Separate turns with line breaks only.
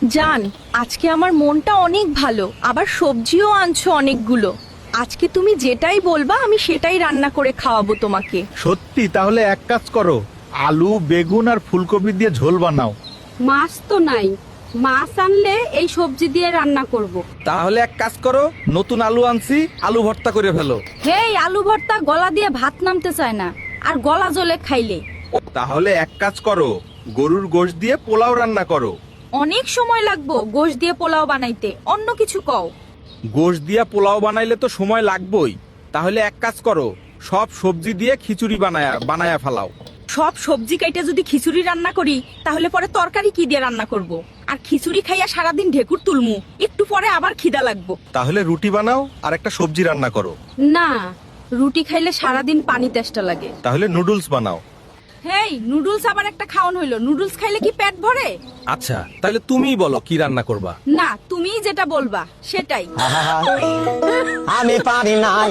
জান, আজকে আমার মনটা অনেক ভালো, আবার সবজিও আনছো অনেকগুলো। আজকে তুমি যেটাই বলবা আমি সেটাই রান্না করে খাওয়াবো তোমাকে।
সত্যি? তাহলে এক কাজ করো, আলু বেগুন আর ফুলকপি দিয়ে ঝোল বানাও।
মাছ তো নাই, মাছ আনলে এই সবজি দিয়ে রান্না করব।
তাহলে এক কাজ করো, নতুন আলু আনছি, আলু ভর্তা করে ফেলো।
হেই, আলু ভর্তা গলা দিয়ে ভাত নামতে চায় না, আর গলা জ্বলে খাইলে।
তাহলে এক কাজ করো, গরুর গোশত দিয়ে পোলাও রান্না করো।
অনেক সময় লাগবো গোশ দিয়ে পোলাও বানাইতে, অন্য কিছু কও।
গোশত দিয়া পোলাও বানাইলে তো সময় লাগবেই। তাহলে এক কাজ করো, সব সবজি দিয়ে খিচুড়ি বানায়া ফেলাও।
সব সবজি কাইটে যদি খিচুড়ি রান্না করি তাহলে পরে তরকারি কি দিয়ে রান্না করব? আর খিচুড়ি খাইয়া সারাদিন ঢেকুর তুলমু, একটু পরে আবার খিদা লাগবো।
তাহলে রুটি বানাও আর একটা সবজি রান্না করো।
না, রুটি খাইলে সারাদিন পানি তেষ্টা লাগে।
তাহলে নুডলস বানাও।
হেই, নুডলস আবার একটা খাওন হইলো, নুডলস খাইলে কি পেট ভরে?
আচ্ছা, তাহলে তুমিই বলো কি রান্না করবা।
না, তুমিই যেটা বলবা সেটাই।
আমি পারি না আর